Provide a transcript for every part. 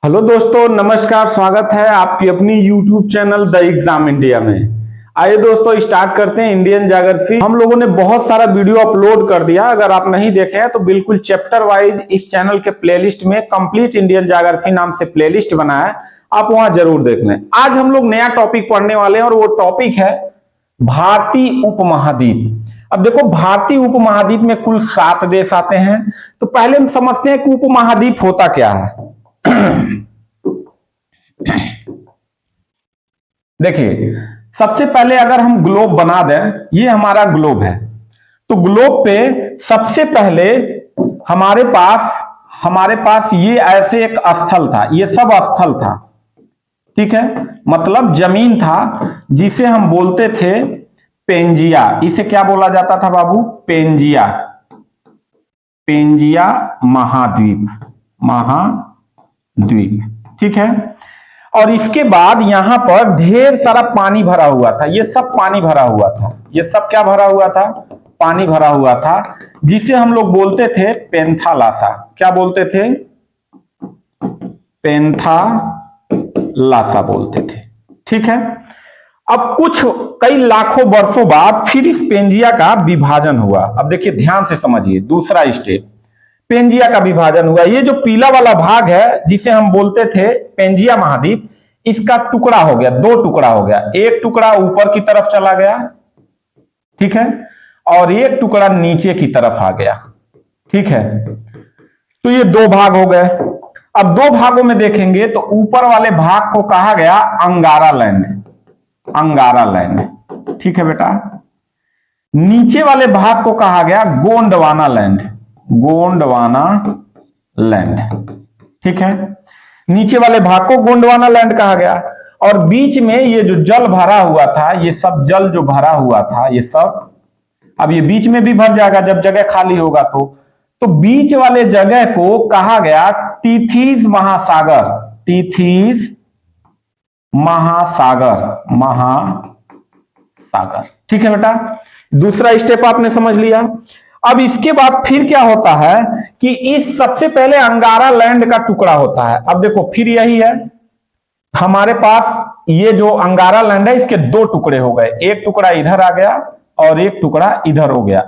Hello दोस्तों, नमस्कार। स्वागत है आपकी अपनी YouTube channel the exam India में। आइए दोस्तों स्टार्ट करते हैं इंडियन ज्योग्राफी। हम लोगों ने बहुत सारा वीडियो अपलोड कर दिया, अगर आप नहीं देखे हैं तो बिल्कुल चैप्टर वाइज इस चैनल के प्लेलिस्ट में कंप्लीट इंडियन ज्योग्राफी नाम से प्लेलिस्ट बना है, आप वहां जरूर देख लें। आज हम लोग नया टॉपिक पढ़ने वाले हैं और वो टॉपिक है भारतीय उपमहाद्वीप। अब देखो, भारतीय उपमहाद्वीप में कुल 7 देश आते हैं। तो पहले हम समझते हैं कि उपमहाद्वीप होता क्या है। देखिए, सबसे पहले अगर हम ग्लोब बना दें, ये हमारा ग्लोब है, तो ग्लोब पे सबसे पहले हमारे पास ये ऐसे एक स्थल था, ये सब स्थल था, ठीक है, मतलब जमीन था जिसे हम बोलते थे पेंजिया। इसे क्या बोला जाता था बाबू? पेंजिया। पेंजिया महाद्वीप, ठीक है। और इसके बाद यहां पर ढेर सारा पानी भरा हुआ था, ये सब पानी भरा हुआ था, ये सब क्या भरा हुआ था? पानी भरा हुआ था, जिसे हम लोग बोलते थे पेंथालासा। क्या बोलते थे? पेंथालासा बोलते थे, ठीक है। अब कई लाखों वर्षों बाद फिर इस पेंजिया का विभाजन हुआ। अब देखिए ध्यान से समझिए, दूसरा स्टेप, पेंजिया का विभाजन हुआ। ये जो पीला वाला भाग है जिसे हम बोलते थे पेंजिया महाद्वीप, इसका टुकड़ा हो गया, 2 टुकड़ा हो गया। एक टुकड़ा ऊपर की तरफ चला गया, ठीक है, और एक टुकड़ा नीचे की तरफ आ गया, ठीक है। तो ये 2 भाग हो गए। अब 2 भागों में देखेंगे तो ऊपर वाले भाग को कहा गया अंगारा लैंड, अंगारा लैंड, ठीक है बेटा। नीचे वाले भाग को कहा गया गोंडवाना लैंड, गोंडवाना लैंड, ठीक है। नीचे वाले भाग को गोंडवाना लैंड कहा गया। और बीच में ये जो जल भरा हुआ था, ये सब जल जो भरा हुआ था, ये सब अब ये बीच में भी भर जाएगा जब जगह खाली होगा। तो बीच वाले जगह को कहा गया टीथीस महासागर, टीथीस महासागर, महासागर, ठीक है बेटा। दूसरा स्टेप आपने समझ लिया। अब इसके बाद फिर क्या होता है कि इस सबसे पहले अंगारा लैंड का टुकड़ा होता है। अब देखो फिर यही है, हमारे पास ये जो अंगारा लैंड है इसके 2 टुकड़े हो गए, एक टुकड़ा इधर आ गया और एक टुकड़ा इधर हो गया।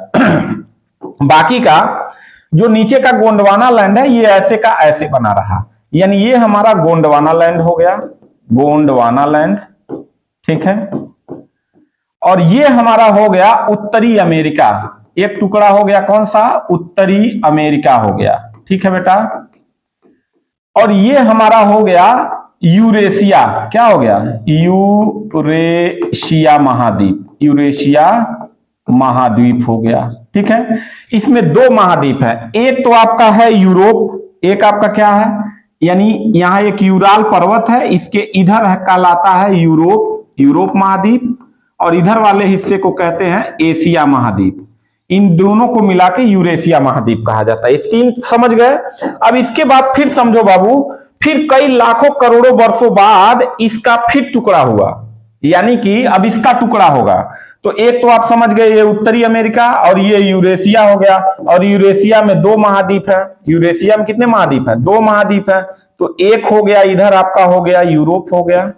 बाकी का जो नीचे का गोंडवाना लैंड है ये ऐसे का ऐसे बना रहा, यानी ये हमारा गोंडवाना लैंड हो गया, गोंडवाना लैंड, ठीक है। और ये हमारा हो गया उत्तरी अमेरिका, एक टुकड़ा हो गया कौन सा? उत्तरी अमेरिका हो गया, ठीक है बेटा। और ये हमारा हो गया यूरेशिया, क्या हो गया? यूरेशिया महाद्वीप, यूरेशिया महाद्वीप हो गया, ठीक है। इसमें 2 महाद्वीप है, एक तो आपका है यूरोप, एक आपका क्या है, यानी यहां एक यूराल पर्वत है, इसके इधर है कहलाता है यूरोप, यूरोप महाद्वीप, और इधर वाले हिस्से को कहते हैं एशिया महाद्वीप। इन दोनों को मिला के यूरेशिया महाद्वीप कहा जाता है। ये 3 समझ गए। अब इसके बाद फिर समझो बाबू, फिर कई लाखों करोड़ों वर्षों बाद इसका फिर टुकड़ा हुआ, यानी कि अब इसका टुकड़ा होगा। तो एक तो आप समझ गए, ये उत्तरी अमेरिका और ये यूरेशिया हो गया। और यूरेशिया में 2 महाद्वीप है। यूरेशिया में कितने महाद्वीप है? 2 महाद्वीप है। तो एक हो गया इधर आपका हो गया यूरोप हो गया,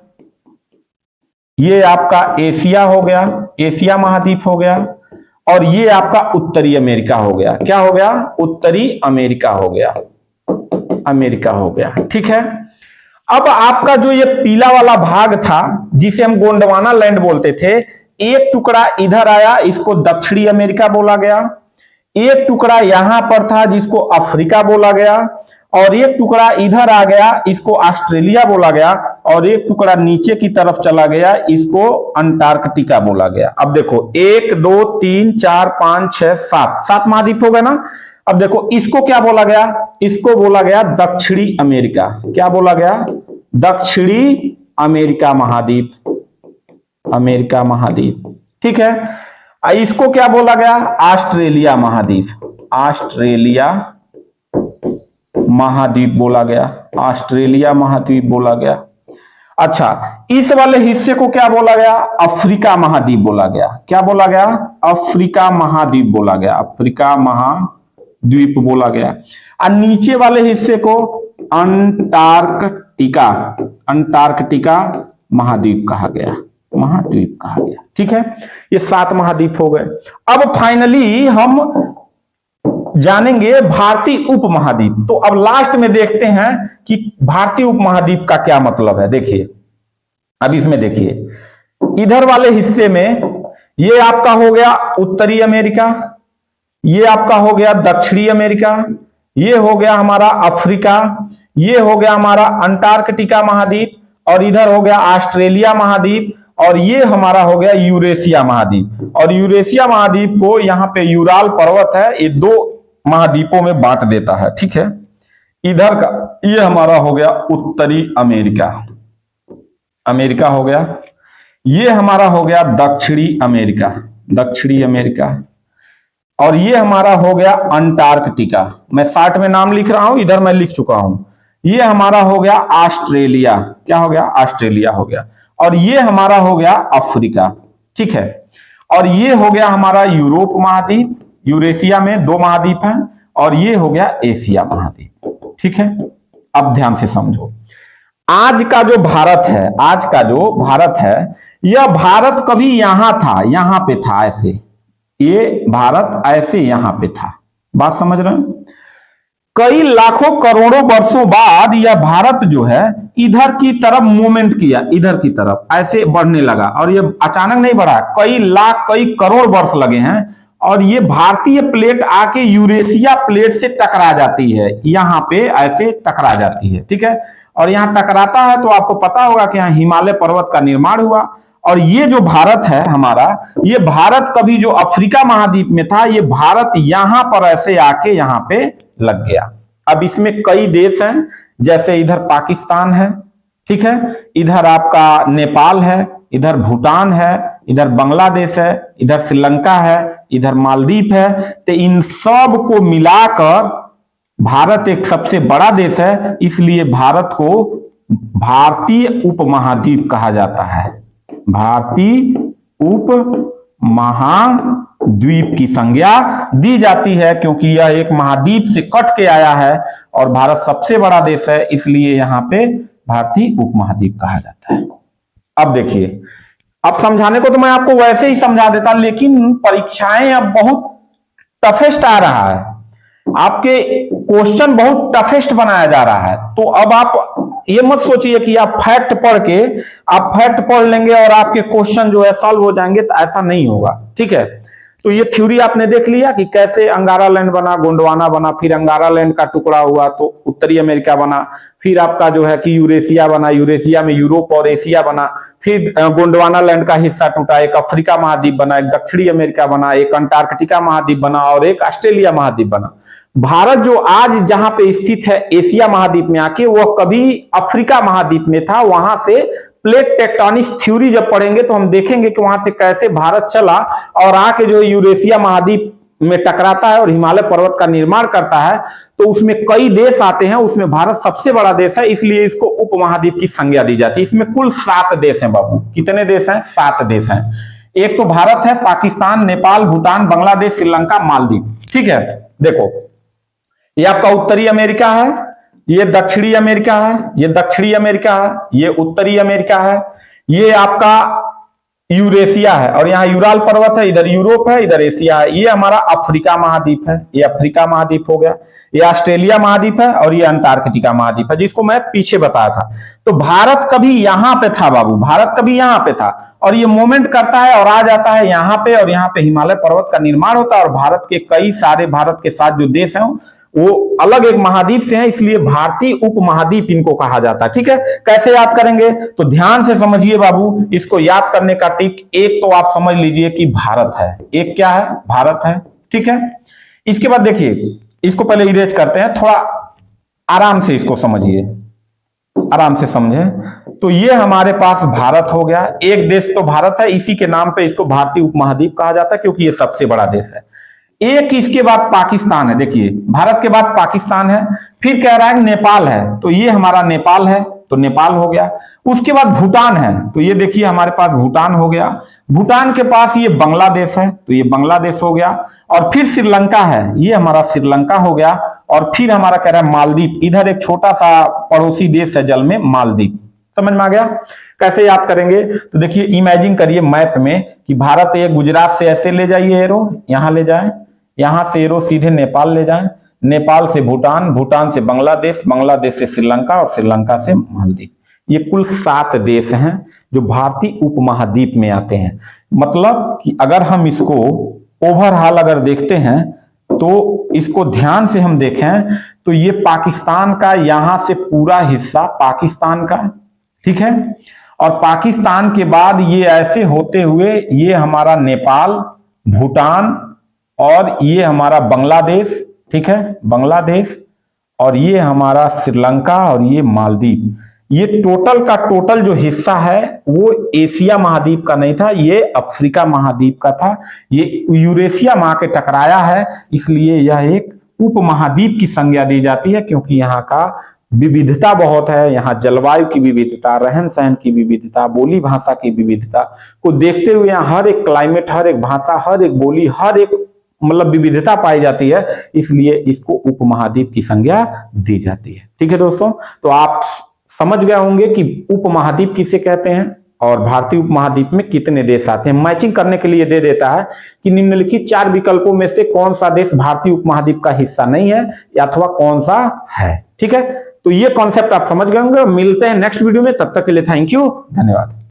ये आपका एशिया हो गया, एशिया महाद्वीप हो गया, और ये आपका उत्तरी अमेरिका हो गया। क्या हो गया? उत्तरी अमेरिका हो गया, अमेरिका हो गया, ठीक है। अब आपका जो ये पीला वाला भाग था जिसे हम गोंडवाना लैंड बोलते थे, एक टुकड़ा इधर आया, इसको दक्षिणी अमेरिका बोला गया। एक टुकड़ा यहां पर था जिसको अफ्रीका बोला गया, और एक टुकड़ा इधर आ गया, इसको ऑस्ट्रेलिया बोला गया, और एक टुकड़ा नीचे की तरफ चला गया, इसको अंटार्कटिका बोला गया। अब देखो 1 2 3 4 5 6 7 महाद्वीप हो गए ना। अब देखो इसको क्या बोला गया? इसको बोला गया दक्षिणी अमेरिका। क्या बोला गया? दक्षिणी अमेरिका महाद्वीप, अमेरिका महाद्वीप, ठीक है। इसको क्या बोला गया? ऑस्ट्रेलिया महाद्वीप, ऑस्ट्रेलिया महाद्वीप बोला गया, ऑस्ट्रेलिया महाद्वीप बोला गया। अच्छा, इस वाले हिस्से को क्या बोला गया? अफ्रीका महाद्वीप बोला गया। क्या बोला गया? अफ्रीका महाद्वीप बोला गया, अफ्रीका महाद्वीप बोला गया। और नीचे वाले हिस्से को अंटार्कटिका, अंटार्कटिका महाद्वीप कहा गया, महाद्वीप कहा गया। ठीक है, ये 7 महाद्वीप हो गए। अब फाइनली हम जानेंगे भारतीय उपमहाद्वीप। तो अब लास्ट में देखते हैं कि भारतीय उपमहाद्वीप का क्या मतलब है। देखिए, अब इसमें देखिए, इधर वाले हिस्से में ये आपका हो गया उत्तरी अमेरिका, ये आपका हो गया दक्षिणी अमेरिका, ये हो गया हमारा अफ्रीका, ये हो गया हमारा अंटार्कटिका महाद्वीप, और इधर हो गया ऑस्ट्रेलिया महाद्वीप, और ये हमारा हो गया यूरेशिया महाद्वीप। और यूरेशिया महाद्वीप को यहाँ पे यूराल पर्वत है, ये 2 महाद्वीपों में बांट देता है। ठीक है, इधर का ये हमारा हो गया उत्तरी अमेरिका, अमेरिका हो गया, ये हमारा हो गया दक्षिणी अमेरिका, दक्षिणी अमेरिका, और ये हमारा हो गया अंटार्कटिका। मैं शॉर्ट में नाम लिख रहा हूं, इधर मैं लिख चुका हूं। ये हमारा हो गया ऑस्ट्रेलिया, क्या हो गया, ऑस्ट्रेलिया हो गया, और ये हमारा हो गया अफ्रीका। ठीक है, और ये हो गया हमारा यूरोप महाद्वीप, यूरेशिया में 2 महाद्वीप हैं, और ये हो गया एशिया महाद्वीप। ठीक है, अब ध्यान से समझो, आज का जो भारत है, आज का जो भारत है, यह भारत कभी यहां था, यहां पे था ऐसे, ये भारत ऐसे यहां पे था। बात समझ रहे हैं? कई लाखों करोड़ों वर्षों बाद यह भारत जो है इधर की तरफ मूवमेंट किया, इधर की तरफ ऐसे बढ़ने लगा, और ये अचानक नहीं बढ़ा, कई लाख कई करोड़ वर्ष लगे हैं, और ये भारतीय प्लेट आके यूरेशिया प्लेट से टकरा जाती है, यहां पे ऐसे टकरा जाती है। ठीक है, और यहां टकराता है तो आपको पता होगा कि यहां हिमालय पर्वत का निर्माण हुआ, और ये जो भारत है हमारा, ये भारत कभी जो अफ्रीका महाद्वीप में था, ये भारत यहां पर ऐसे आके यहां पे लग गया। अब इसमें कई देश हैं, जैसे इधर पाकिस्तान है, ठीक है, इधर आपका नेपाल है, इधर भूटान है, इधर बांग्लादेश है, इधर श्रीलंका है, इधर मालदीव है। तो इन सब को मिलाकर भारत एक सबसे बड़ा देश है, इसलिए भारत को भारतीय उपमहाद्वीप कहा जाता है। भारतीय उपमहाद्वीप की संज्ञा दी जाती है, क्योंकि यह एक महाद्वीप से कट के आया है, और भारत सबसे बड़ा देश है, इसलिए यहां पे भारतीय उपमहाद्वीप कहा जाता है। अब देखिए, अब समझाने को तो मैं आपको वैसे ही समझा देता, लेकिन परीक्षाएं अब बहुत टफेस्ट आ रहा है, आपके क्वेश्चन बहुत टफेस्ट बनाया जा रहा है। तो अब आप ये मत सोचिए कि आप फैक्ट पढ़ के, आप फैक्ट पढ़ लेंगे और आपके क्वेश्चन जो है सॉल्व हो जाएंगे, तो ऐसा नहीं होगा। ठीक है, तो ये थ्योरी आपने देख लिया कि कैसे अंगारा लैंड बना, गोंडवाना बना, फिर अंगारा लैंड का टुकड़ा हुआ तो उत्तरी अमेरिका बना, फिर आपका जो है कि यूरेशिया बना, यूरेशिया में यूरोप और एशिया बना, फिर गोंडवाना लैंड का हिस्सा टूटा, एक अफ्रीका महाद्वीप बना, एक दक्षिणी अमेरिका बना, एक अंटार्कटिका महाद्वीप बना, और एक ऑस्ट्रेलिया महाद्वीप बना। भारत जो आज जहां पे स्थित है एशिया महाद्वीप में आके, वह कभी अफ्रीका महाद्वीप में था। वहां से प्लेट टेक्टोनिक थ्योरी जब पढ़ेंगे तो हम देखेंगे कि वहां से कैसे भारत चला और आके जो यूरेशिया महाद्वीप में टकराता है और हिमालय पर्वत का निर्माण करता है। तो उसमें कई देश आते हैं, उसमें भारत सबसे बड़ा देश है, इसलिए इसको उपमहाद्वीप की संज्ञा दी जाती है। इसमें कुल 7 देश हैं बाबू। कितने देश हैं? 7 देश हैं। एक तो भारत है, पाकिस्तान, नेपाल, भूटान, बांग्लादेश, श्रीलंका, मालदीव। ठीक है, देखो ये आपका उत्तरी अमेरिका है, ये दक्षिणी अमेरिका है, ये दक्षिणी अमेरिका है, ये उत्तरी अमेरिका है, ये आपका यूरेशिया है, और यहाँ यूराल पर्वत है, इधर यूरोप है, इधर एशिया है। ये हमारा अफ्रीका महाद्वीप है, ये अफ्रीका महाद्वीप हो गया, ये ऑस्ट्रेलिया महाद्वीप है, और ये अंटार्कटिका महाद्वीप है, जिसको मैं पीछे बताया था। तो भारत कभी यहां पे था बाबू, भारत कभी यहां पे था, और ये मूवमेंट करता है और आ जाता है यहाँ पे, और यहाँ पे हिमालय पर्वत का निर्माण होता है, और भारत के कई सारे, भारत के साथ जो देश हैं वो अलग एक महाद्वीप से हैं, इसलिए भारतीय उपमहाद्वीप इनको कहा जाता है। ठीक है, कैसे याद करेंगे? तो ध्यान से समझिए बाबू, इसको याद करने का ट्रिक एक तो आप समझ लीजिए कि भारत है, एक क्या है? भारत है। ठीक है, इसके बाद देखिए, इसको पहले इरेज करते हैं, थोड़ा आराम से इसको समझिए, आराम से समझे। तो ये हमारे पास भारत हो गया, एक देश तो भारत है, इसी के नाम पे इसको भारतीय उपमहाद्वीप कहा जाता है, क्योंकि ये सबसे बड़ा देश है। एक इसके बाद पाकिस्तान है, देखिए भारत के बाद पाकिस्तान है, फिर कह रहा है नेपाल है, तो ये हमारा नेपाल है, तो नेपाल हो गया। उसके बाद भूटान है, तो ये देखिए हमारे पास भूटान हो गया। भूटान के पास ये बांग्लादेश है, तो ये बांग्लादेश हो गया। और फिर श्रीलंका है, ये हमारा श्रीलंका हो गया। और फिर हमारा कह रहा है मालदीव, इधर एक छोटा सा पड़ोसी देश है जल में, मालदीव। समझ में आ गया? कैसे याद करेंगे? तो देखिए इमेजिन करिए मैप में कि भारत एक गुजरात से ऐसे ले जाइए एरो, यहां ले जाए, यहां से एरो सीधे नेपाल ले जाए, नेपाल से भूटान, भूटान से बांग्लादेश, बांग्लादेश से श्रीलंका और श्रीलंका से मालदीव। ये कुल 7 देश हैं जो भारतीय उपमहाद्वीप में आते हैं। मतलब कि अगर हम इसको ओवरऑल अगर देखते हैं तो इसको ध्यान से हम देखें तो ये पाकिस्तान का यहां से पूरा हिस्सा पाकिस्तान का, ठीक है। और पाकिस्तान के बाद ये ऐसे होते हुए ये हमारा नेपाल, भूटान और ये हमारा बांग्लादेश, ठीक है, बांग्लादेश, और ये हमारा श्रीलंका और ये मालदीव। ये टोटल का टोटल जो हिस्सा है वो एशिया महाद्वीप का नहीं था, ये अफ्रीका महाद्वीप का था। ये यूरेशिया में आके टकराया है, इसलिए यह एक उपमहाद्वीप की संज्ञा दी जाती है, क्योंकि यहाँ का विविधता बहुत है। यहाँ जलवायु की विविधता, रहन सहन की विविधता, बोली भाषा की विविधता को देखते हुए यहाँ हर एक क्लाइमेट, हर एक भाषा, हर एक बोली, हर एक मतलब विविधता पाई जाती है, इसलिए इसको उपमहाद्वीप की संज्ञा दी जाती है। ठीक है दोस्तों, तो आप समझ गए होंगे कि उपमहाद्वीप किसे कहते हैं और भारतीय उपमहाद्वीप में कितने देश आते हैं। मैचिंग करने के लिए दे देता है कि निम्नलिखित 4 विकल्पों में से कौन सा देश भारतीय उपमहाद्वीप का हिस्सा नहीं है अथवा कौन सा है। ठीक है, तो ये कॉन्सेप्ट आप समझ गए होंगे। मिलते हैं नेक्स्ट वीडियो में, तब तक के लिए थैंक यू, धन्यवाद।